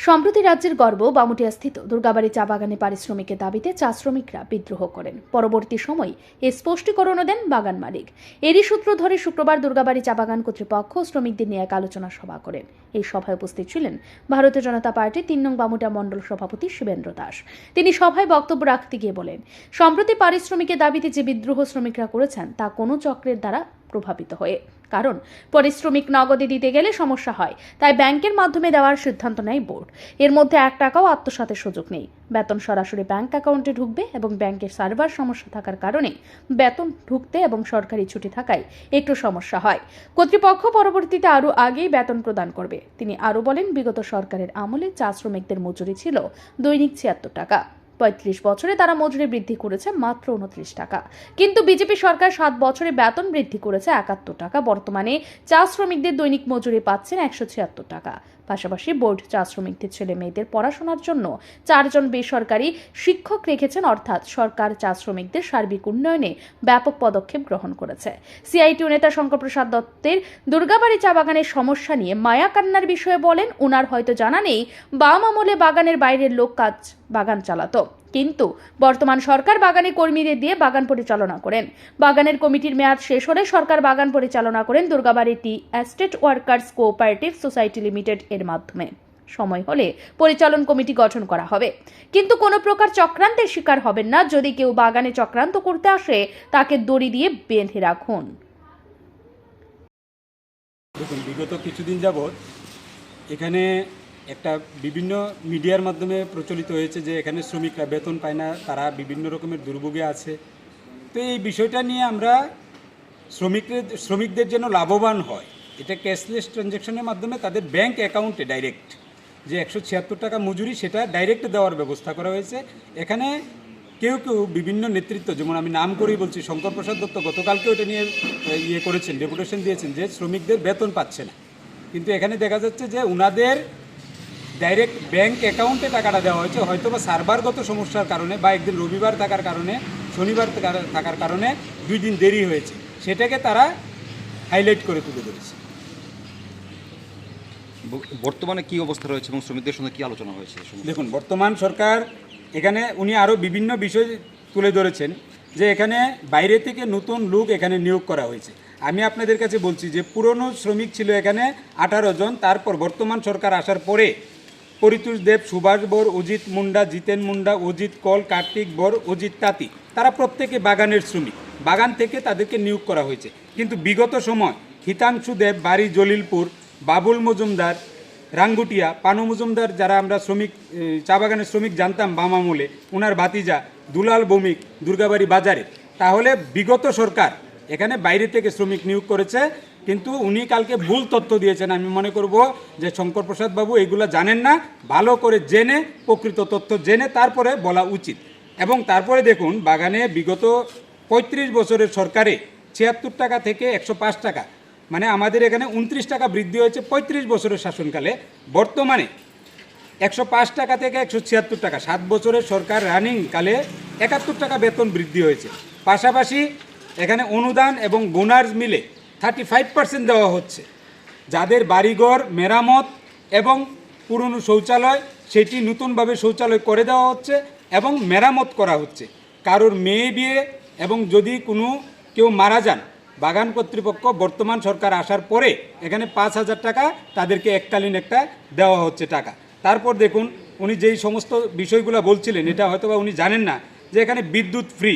সম্প্রতি রাজ্যের গর্ব বামুটিয়াস্থিত দুর্গাবাড়ি চা বাগানে পারিশ্রমিকের দাবিতে চা শ্রমিকরা বিদ্রোহ করেন। পরবর্তী সময় এ স্পষ্টীকরণও দেন বাগান মালিক। এরই সূত্র ধরে শুক্রবার দুর্গাবাড়ি চা বাগান কর্তৃপক্ষ শ্রমিকদের নিয়ে এক আলোচনা সভা করেন। এই সভায় উপস্থিত ছিলেন ভারতীয় জনতা পার্টির ৩ নং বামুটিয়া মণ্ডল সভাপতি শিবেন্দ্র দাস। তিনি সভায় বক্তব্য রাখতে গিয়ে বলেন, সম্প্রতি পারিশ্রমিকের দাবিতে যে বিদ্রোহ শ্রমিকরা করেছেন তা কোনো চক্রের দ্বারা প্রভাবিত হয়ে, কারণ পারিশ্রমিক নগদে দিতে গেলে সমস্যা হয়, তাই ব্যাংকের মাধ্যমে দেওয়ার সিদ্ধান্ত নেয় বোর্ড। এর মধ্যে 1 টাকাও আত্মসাতের সুযোগ নেই। বেতন সরাসরি ব্যাংক অ্যাকাউন্টে ঢুকবে এবং ব্যাংকের সার্ভার সমস্যা থাকার কারণে বেতন ঢুকতে এবং সরকারি ছুটি থাকায় একটু সমস্যা হয়। কর্তৃপক্ষ পরবর্তীতে আরও আগেই বেতন প্রদান করবে। তিনি আরও বলেন, বিগত সরকারের আমলে চা শ্রমিকদের মজুরি ছিল দৈনিক 76 টাকা। 35 বছরে তারা মজুরি বৃদ্ধি করেছে মাত্র 29 টাকা, কিন্তু বিজেপি সরকার 7 বছরে বেতন বৃদ্ধি করেছে 71 টাকা। বর্তমানে চা শ্রমিকদের দৈনিক মজুরি পাচ্ছেন 176 টাকা। পাশাপাশি বোর্ড চা শ্রমিকদের ছেলে মেয়েদের পড়াশোনার জন্য 4 জন বেসরকারি শিক্ষক রেখেছেন, অর্থাৎ সরকার চা শ্রমিকদের সার্বিক উন্নয়নে ব্যাপক পদক্ষেপ গ্রহণ করেছে। সিআইটিউ নেতা শঙ্কর প্রসাদ দত্তের দুর্গাবাড়ি চা বাগানের সমস্যা নিয়ে মায়া কান্নার বিষয়ে বলেন, ওনার হয়তো জানা নেই বাম আমলে বাগানের বাইরের লোক কাজ বাগান চালাতো, কিন্তু বর্তমান সরকার বাগানে কর্মীদের দিয়ে বাগান পরিচালনা করেন। বাগানের কমিটির মেয়াদ শেষ হলে সরকার বাগান পরিচালনা করেন Durgabari tea estate workers cooperative society limited এর মাধ্যমে। সময় হলে পরিচালন কমিটি গঠন করা হবে, কিন্তু কোনো প্রকার চক্রান্তের শিকার হবেন না। যদি কেউ বাগানে চক্রান্ত করতে আসে, তাকে দড়ি দিয়ে বেঁধে রাখুন। দেখুন, বিগত কিছুদিন যাবৎ এখানে একটা বিভিন্ন মিডিয়ার মাধ্যমে প্রচলিত হয়েছে যে এখানে শ্রমিকরা বেতন পায় না, তারা বিভিন্ন রকমের দুর্ভোগে আছে। তো এই বিষয়টা নিয়ে আমরা শ্রমিকদের যেন লাভবান হয়, এটা ক্যাশলেস ট্রানজ্যাকশনের মাধ্যমে তাদের ব্যাংক অ্যাকাউন্টে ডাইরেক্ট যে 176 টাকা মজুরি সেটা ডাইরেক্ট দেওয়ার ব্যবস্থা করা হয়েছে। এখানে কেউ কেউ বিভিন্ন নেতৃত্ব, যেমন আমি নাম করেই বলছি, শঙ্কর প্রসাদ দত্ত গতকালকেও এটা নিয়ে করেছেন, ডেপুটেশন দিয়েছেন যে শ্রমিকদের বেতন পাচ্ছে না। কিন্তু এখানে দেখা যাচ্ছে যে ওনাদের ডাইরেক্ট ব্যাংক অ্যাকাউন্টে টাকাটা দেওয়া হয়েছে, হয়তো বা সার্ভারগত সমস্যার কারণে বা একদিন রবিবার থাকার কারণে, শনিবার থাকার কারণে 2 দিন দেরি হয়েছে, সেটাকে তারা হাইলাইট করে তুলে ধরেছে। বর্তমানে কি অবস্থা রয়েছে এবং শ্রমিকদের সঙ্গে কি আলোচনা হয়েছে? দেখুন, বর্তমান সরকার এখানে উনি আরও বিভিন্ন বিষয় তুলে ধরেছেন যে এখানে বাইরে থেকে নতুন লোক এখানে নিয়োগ করা হয়েছে। আমি আপনাদের কাছে বলছি যে পুরনো শ্রমিক ছিল এখানে 18 জন, তারপর বর্তমান সরকার আসার পরে পরিতোষ দেব, সুভাষ বর, অজিত মুন্ডা, জিতেন মুন্ডা, অজিত কল, কার্তিক বর, অজিত তাঁতি, তারা প্রত্যেকে বাগানের শ্রমিক। বাগান থেকে তাদেরকে নিয়োগ করা হয়েছে। কিন্তু বিগত সময় হিতাংশু দেব, বাড়ি জলিলপুর, বাবুল মজুমদার, রাঙ্গুটিয়া, পানু মজুমদার, যারা আমরা চা বাগানের শ্রমিক জানতাম বাম আমলে, ওনার ভাতিজা দুলাল ভৌমিক দুর্গাবাড়ি বাজারে। তাহলে বিগত সরকার এখানে বাইরে থেকে শ্রমিক নিয়োগ করেছে, কিন্তু উনি কালকে ভুল তথ্য দিয়েছেন। আমি মনে করব যে শঙ্কর প্রসাদ বাবু এগুলো জানেন না, ভালো করে জেনে, প্রকৃত তথ্য জেনে তারপরে বলা উচিত। এবং তারপরে দেখুন, বাগানে বিগত 35 বছরের সরকারে 76 টাকা থেকে 105 টাকা, মানে আমাদের এখানে 29 টাকা বৃদ্ধি হয়েছে 35 বছরের শাসনকালে। বর্তমানে 105 টাকা থেকে 176 টাকা, 7 বছরের সরকার রানিং কালে 71 টাকা বেতন বৃদ্ধি হয়েছে। পাশাপাশি এখানে অনুদান এবং বোনাস মিলে 35% দেওয়া হচ্ছে। যাদের বাড়িঘর মেরামত এবং পুরনো শৌচালয়, সেটি নতুনভাবে শৌচালয় করে দেওয়া হচ্ছে এবং মেরামত করা হচ্ছে। কারোর মেয়ে বিয়ে এবং যদি কেউ মারা যান, বাগান কর্তৃপক্ষ বর্তমান সরকার আসার পরে এখানে 5,000 টাকা তাদেরকে এককালীন একটা দেওয়া হচ্ছে টাকা। তারপর দেখুন, উনি যেই সমস্ত বিষয়গুলো বলছিলেন, এটা হয়তো বা উনি জানেন না যে এখানে বিদ্যুৎ ফ্রি,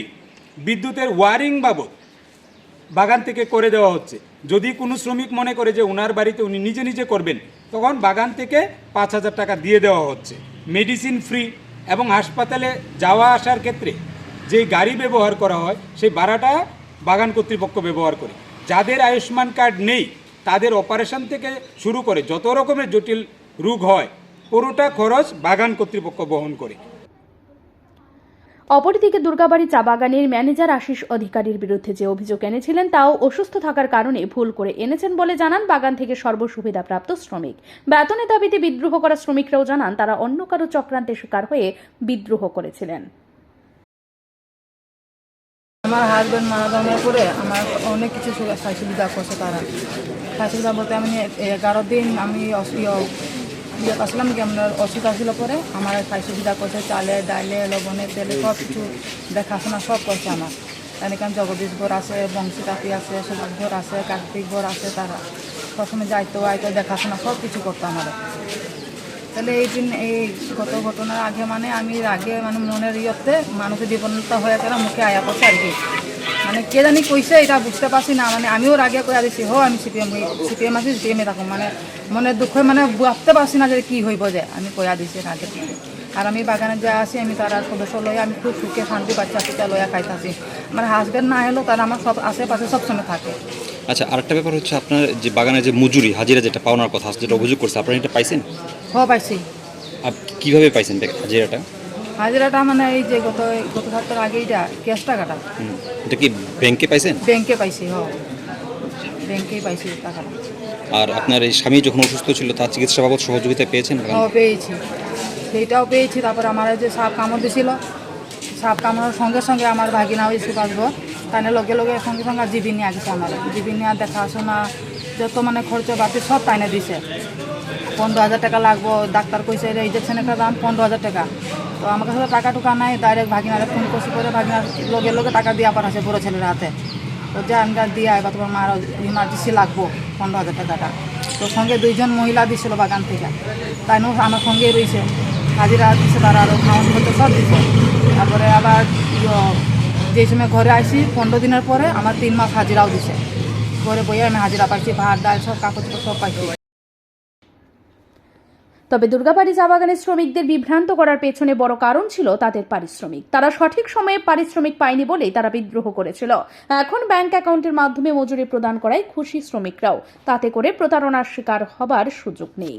বিদ্যুতের ওয়ারিং বাবদ বাগান থেকে করে দেওয়া হচ্ছে। যদি কোনো শ্রমিক মনে করে যে ওনার বাড়িতে উনি নিজে নিজে করবেন, তখন বাগান থেকে 5,000 টাকা দিয়ে দেওয়া হচ্ছে। মেডিসিন ফ্রি এবং হাসপাতালে যাওয়া আসার ক্ষেত্রে যে গাড়ি ব্যবহার করা হয়, সেই ভাড়াটা বাগান কর্তৃপক্ষ ব্যবহার করে। যাদের আয়ুষ্মান কার্ড নেই, তাদের অপারেশন থেকে শুরু করে যত রকমের জটিল রোগ হয়, পুরোটা খরচ বাগান কর্তৃপক্ষ বহন করে। অপরদিকে দুর্গাবাড়ি চা বাগানের ম্যানেজার আশিস অধিকারীর বিরুদ্ধে যে অভিযোগ এনেছিলেন, তাও অসুস্থ থাকার কারণে ভুল করে এনেছেন বলে জানান বাগান থেকে সর্বসুবিধাপ্রাপ্ত শ্রমিক। বেতনের দাবিতে বিদ্রোহ করা শ্রমিকরাও জানান তারা অন্য কারো চক্রান্তের শিকার হয়ে বিদ্রোহ করেছিলেন। আমার হাজব্যান্ড মারা যাওয়ার পরে আমার অনেক কিছু সুবিধা করছে। তারা সুবিধা বলতে আমি 11 দিন আমি ইয়ে আসলাম কি আপনার ওষুধ আসছিল পরে আমার খাই সুবিধা করছে চালে ডাইলে লবণে তেলে সব কিছু দেখাশোনা সব করছে আমার এখানে জগদীশ বোর আছে বংশী কাকি আছে সুভাষ বোর আছে কার্তিক বোর আছে তারা সবসময় যাইতো আইতো দেখাশোনা সব কিছু করতো আমার। তাহলে এই দিন এই গত ঘটনার আগে মানে আমি আগে মানে মনের ইয়তে মানুষের বিপন্নতা হয়ে গেলে মুখে আয়া করছে আর কি, মানে কে জানি কইছে এটা বুঝতে পারছি না, মানে আমিও আগে কয়া দিছি আমি সিপিএম আছি সিপিএমে থাকুন, মানে মনের দুঃখ মানে ভাবতে পারছি না যে কী হইব যে আমি কয়া দিছি আগে থেকে। আর আমি বাগানে যা আছি আমি তার সদস্য লইয়া আমি খুব সুখে শান্তি পাচ্ছি সেটা লইয়া খাইতাছি। আমার হাজব্যান্ড না এলেও তারা আমার সব আশেপাশে সবসময় থাকে। আচ্ছা, আরেকটা ব্যাপার হচ্ছে আপনার যে বাগানের যে মজুরি হাজিরা যেটা পাওনার কথা যেটা অভিযোগ করছে আপনারা এটা পাইছেন? পাইছি। কীভাবে পাইছেন হাজিরাটা? হাজিরাটা মানে এই যে গত সপ্তাহের আগে এটা ক্যাশ টাকাটা। এটা কি ব্যাংকে পাইছেন? ব্যাংকে পাইছি, ব্যাংকেই পাইছি টাকাটা। আর আপনার এই স্বামী যখন অসুস্থ ছিল তার চিকিৎসা বাবদ সহযোগিতা পেয়েছেন? পেয়েছি, সেইটাও পেয়েছি। তারপর আমার যে সাপ কামড় দিছিল, সাপ কামড়ার সঙ্গে সঙ্গে আমার ভাগিনা ওই সুপাস ঘর তাহলে লগে লগে সঙ্গে সঙ্গে জিবি নিয়ে আসছে আমার, জিবি নিয়ে দেখাশোনা যত মানে খরচা বাতি সব তাইনে দিছে। 15,000 টাকা লাগবো, ডাক্তার কইছে ইঞ্জেকশন একটা দাম 15,000 টাকা। তো আমার কাছে টাকা টুকা নাই, ডাইরেক্ট ভাগিনারে ফোন করছি করে ভাগিনার লগে লগে টাকা দিয়ে পাঠাচ্ছে বড় ছেলের হাতে। তো যে আমি দিয়ে এবার তোমার মার ইমার্জেন্সি লাগবো 15,000 টাকাটা। তো সঙ্গে 2জন মহিলা দিছিল বাগান থেকে, তাই আমার সঙ্গেই রয়েছে, হাজিরা দিচ্ছে তারা, আরও খাওয়ান করতে সব দিচ্ছে। তারপরে আবার যে সময় ঘরে আসি 15 দিনের পরে আমার 3 মাস হাজিরাও দিছে, ঘরে বইয়ে আমি হাজিরা পাইছি, ভাত ডাল সব কাগজ সব পাইছি। তবে দুর্গাবাড়ি চা বাগানের শ্রমিকদের বিভ্রান্ত করার পেছনে বড় কারণ ছিল তাদের পারিশ্রমিক। তারা সঠিক সময়ে পারিশ্রমিক পায়নি বলেই তারা বিদ্রোহ করেছিল। এখন ব্যাংক অ্যাকাউন্টের মাধ্যমে মজুরি প্রদান করায় খুশি শ্রমিকরাও, তাতে করে প্রতারণার শিকার হবার সুযোগ নেই।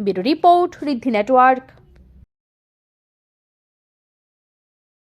ব্যুরো রিপোর্ট, ঋদ্ধি নেটওয়ার্ক।